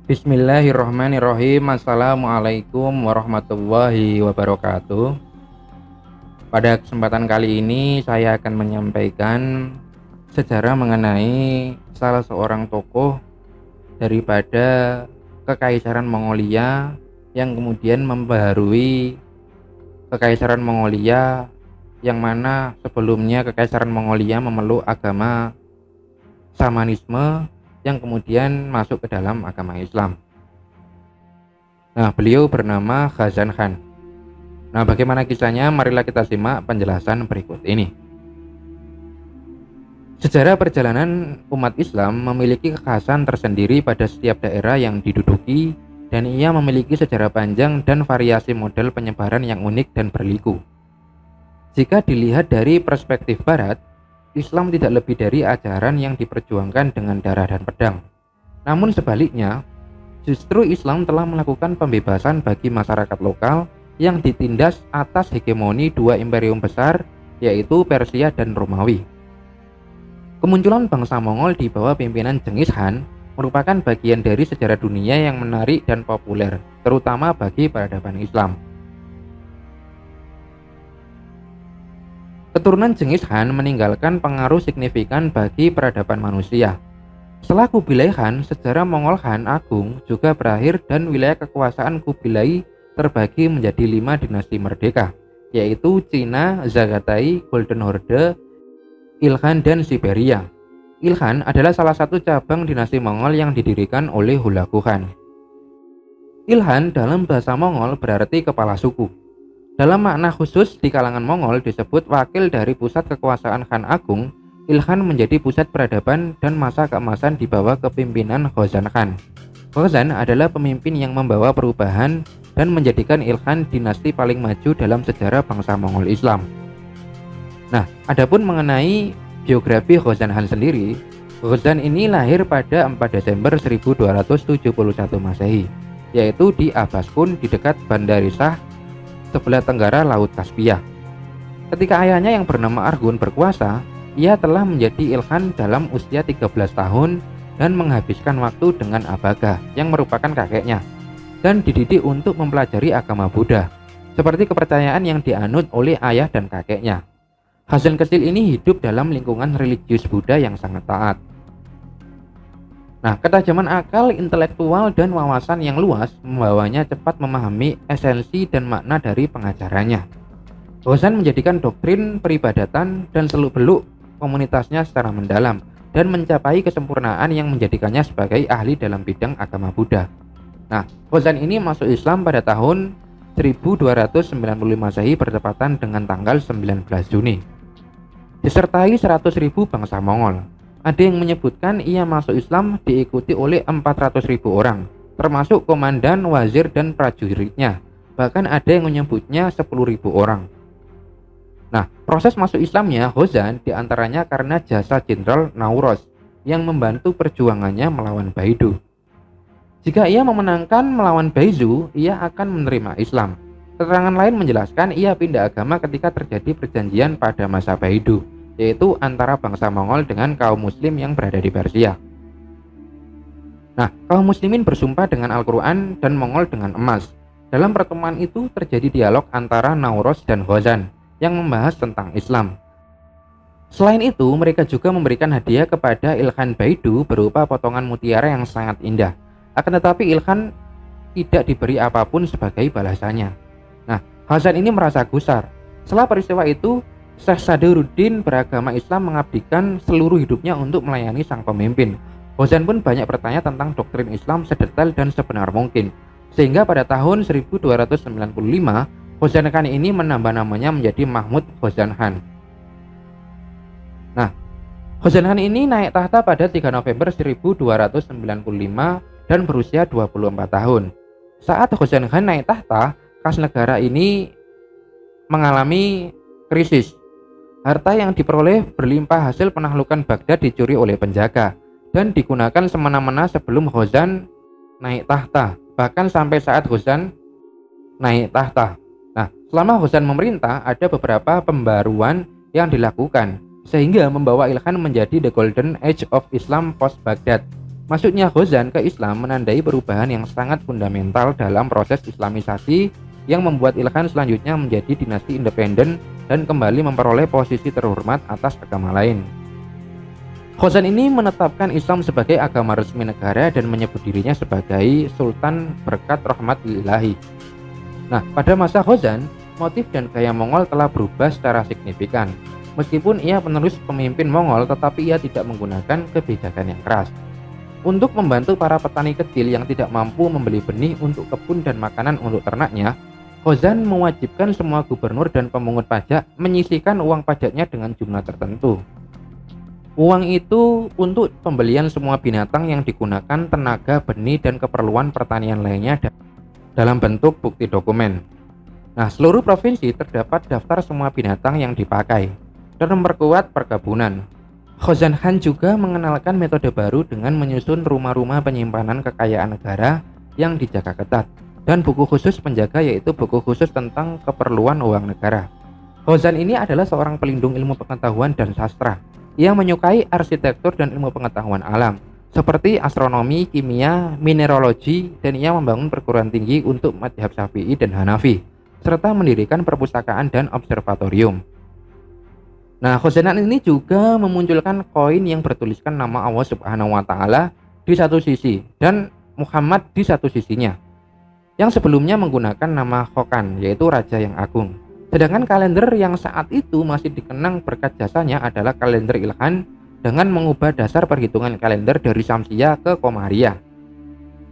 Bismillahirrahmanirrahim. Assalamualaikum warahmatullahi wabarakatuh. Pada kesempatan kali ini saya akan menyampaikan sejarah mengenai salah seorang tokoh daripada Kekaisaran Mongolia yang kemudian membaharui Kekaisaran Mongolia, yang mana sebelumnya Kekaisaran Mongolia memeluk agama Shamanisme yang kemudian masuk ke dalam agama Islam. Nah, beliau bernama Ghazan Khan. Nah, bagaimana kisahnya? Marilah kita simak penjelasan berikut ini. Sejarah perjalanan umat Islam memiliki kekhasan tersendiri pada setiap daerah yang diduduki, dan ia memiliki sejarah panjang dan variasi model penyebaran yang unik dan berliku. Jika dilihat dari perspektif Barat, Islam tidak lebih dari ajaran yang diperjuangkan dengan darah dan pedang. Namun sebaliknya, justru Islam telah melakukan pembebasan bagi masyarakat lokal yang ditindas atas hegemoni dua imperium besar, yaitu Persia dan Romawi. Kemunculan bangsa Mongol di bawah pimpinan Genghis Khan merupakan bagian dari sejarah dunia yang menarik dan populer, terutama bagi peradaban Islam. Keturunan Genghis Khan meninggalkan pengaruh signifikan bagi peradaban manusia. Setelah Kubilai Khan, sejarah Mongol Khan Agung juga berakhir dan wilayah kekuasaan Kubilai terbagi menjadi 5 dinasti merdeka, yaitu Cina, Zagatai, Golden Horde, Ilkhan, dan Siberia. Ilkhan adalah salah satu cabang dinasti Mongol yang didirikan oleh Hulagu Khan. Ilkhan dalam bahasa Mongol berarti kepala suku. Dalam makna khusus di kalangan Mongol disebut wakil dari pusat kekuasaan Khan Agung. Ilkhan menjadi pusat peradaban dan masa keemasan di bawah kepimpinan Ghazan Khan. Ghazan adalah pemimpin yang membawa perubahan dan menjadikan Ilkhan dinasti paling maju dalam sejarah bangsa Mongol Islam. Nah, adapun mengenai biografi Ghazan Khan sendiri, Ghazan ini lahir pada 4 Desember 1271 Masehi, yaitu di Abaskun di dekat Bandarisah, sebelah tenggara Laut Kaspia. Ketika ayahnya yang bernama Arghun berkuasa, ia telah menjadi Ilkhan dalam usia 13 tahun dan menghabiskan waktu dengan Abaga yang merupakan kakeknya, dan dididik untuk mempelajari agama Buddha, seperti kepercayaan yang dianut oleh ayah dan kakeknya. Ghazan kecil ini hidup dalam lingkungan religius Buddha yang sangat taat. Nah, ketajaman akal, intelektual, dan wawasan yang luas membawanya cepat memahami esensi dan makna dari pengajarannya. Ghazan menjadikan doktrin peribadatan dan seluk-beluk komunitasnya secara mendalam dan mencapai kesempurnaan yang menjadikannya sebagai ahli dalam bidang agama Buddha. Nah, Ghazan ini masuk Islam pada tahun 1295 Masehi bertepatan dengan tanggal 19 Juni. Disertai 100.000 bangsa Mongol. Ada yang menyebutkan ia masuk Islam diikuti oleh 400.000 orang, termasuk komandan, wazir, dan prajuritnya. Bahkan ada yang menyebutnya 10.000 orang. Nah, proses masuk Islamnya Ghazan diantaranya karena jasa Jenderal Nauroz yang membantu perjuangannya melawan Baidu. Jika ia memenangkan melawan Baizu, ia akan menerima Islam. Keterangan lain menjelaskan ia pindah agama ketika terjadi perjanjian pada masa Baidu, yaitu antara bangsa Mongol dengan kaum muslim yang berada di Persia. Nah, kaum muslimin bersumpah dengan Al-Quran dan Mongol dengan emas. Dalam pertemuan itu terjadi dialog antara Nauroz dan Ghazan yang membahas tentang Islam. Selain itu, mereka juga memberikan hadiah kepada Ilkhan Baidu berupa potongan mutiara yang sangat indah. Akan tetapi Ilkhan tidak diberi apapun sebagai balasannya. Nah, Ghazan ini merasa gusar. Setelah peristiwa itu, Syekh Sadruddin beragama Islam mengabdikan seluruh hidupnya untuk melayani sang pemimpin. Ghazan pun banyak bertanya tentang doktrin Islam sedetail dan sebenar mungkin. Sehingga pada tahun 1295, Ghazan Khan ini menambah namanya menjadi Mahmud Ghazan Khan. Nah, Ghazan Khan ini naik tahta pada 3 November 1295 dan berusia 24 tahun. Saat Ghazan Khan naik tahta, kas negara ini mengalami krisis. Harta yang diperoleh berlimpah hasil penaklukan Baghdad dicuri oleh penjaga dan digunakan semena-mena sebelum Ghazan naik tahta, bahkan sampai saat Ghazan naik tahta. Nah, selama Ghazan memerintah ada beberapa pembaruan yang dilakukan sehingga membawa Ilkhan menjadi the golden age of Islam post Baghdad. Masuknya Ghazan ke Islam menandai perubahan yang sangat fundamental dalam proses Islamisasi yang membuat Ilkhan selanjutnya menjadi dinasti independen dan kembali memperoleh posisi terhormat atas agama lain. Ghazan ini menetapkan Islam sebagai agama resmi negara dan menyebut dirinya sebagai Sultan berkat rahmat ilahi. Nah, pada masa Ghazan, motif dan gaya Mongol telah berubah secara signifikan. Meskipun ia penerus pemimpin Mongol, tetapi ia tidak menggunakan kebijakan yang keras. Untuk membantu para petani kecil yang tidak mampu membeli benih untuk kebun dan makanan untuk ternaknya, Ghazan mewajibkan semua gubernur dan pemungut pajak menyisihkan uang pajaknya dengan jumlah tertentu. Uang itu untuk pembelian semua binatang yang digunakan, tenaga, benih, dan keperluan pertanian lainnya dalam bentuk bukti dokumen. Nah, seluruh provinsi terdapat daftar semua binatang yang dipakai dan memperkuat perkebunan. Ghazan Khan juga mengenalkan metode baru dengan menyusun rumah-rumah penyimpanan kekayaan negara yang dijaga ketat dan buku khusus penjaga, yaitu buku khusus tentang keperluan uang negara. Ghazan ini adalah seorang pelindung ilmu pengetahuan dan sastra. Ia menyukai arsitektur dan ilmu pengetahuan alam seperti astronomi, kimia, mineralogi, dan ia membangun perguruan tinggi untuk madhab Syafi'i dan Hanafi serta mendirikan perpustakaan dan observatorium. Nah, Ghazan ini juga memunculkan koin yang bertuliskan nama Allah Subhanahu wa Ta'ala di satu sisi dan Muhammad di satu sisinya, yang sebelumnya menggunakan nama Khokan, yaitu Raja yang Agung. Sedangkan kalender yang saat itu masih dikenang berkat jasanya adalah kalender Ilkhan dengan mengubah dasar perhitungan kalender dari Syamsiah ke Qamariyah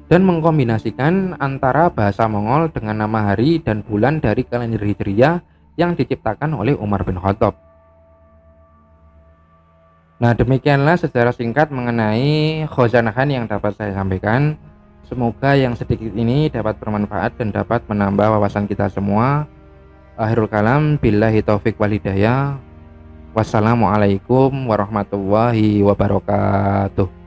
dan mengkombinasikan antara bahasa Mongol dengan nama hari dan bulan dari kalender Hijriyah yang diciptakan oleh Umar bin Khattab. Nah, demikianlah secara singkat mengenai Ghazan Khan yang dapat saya sampaikan. Semoga yang sedikit ini dapat bermanfaat dan dapat menambah wawasan kita semua. Akhirul kalam, billahi taufik wal hidayah. Wassalamualaikum warahmatullahi wabarakatuh.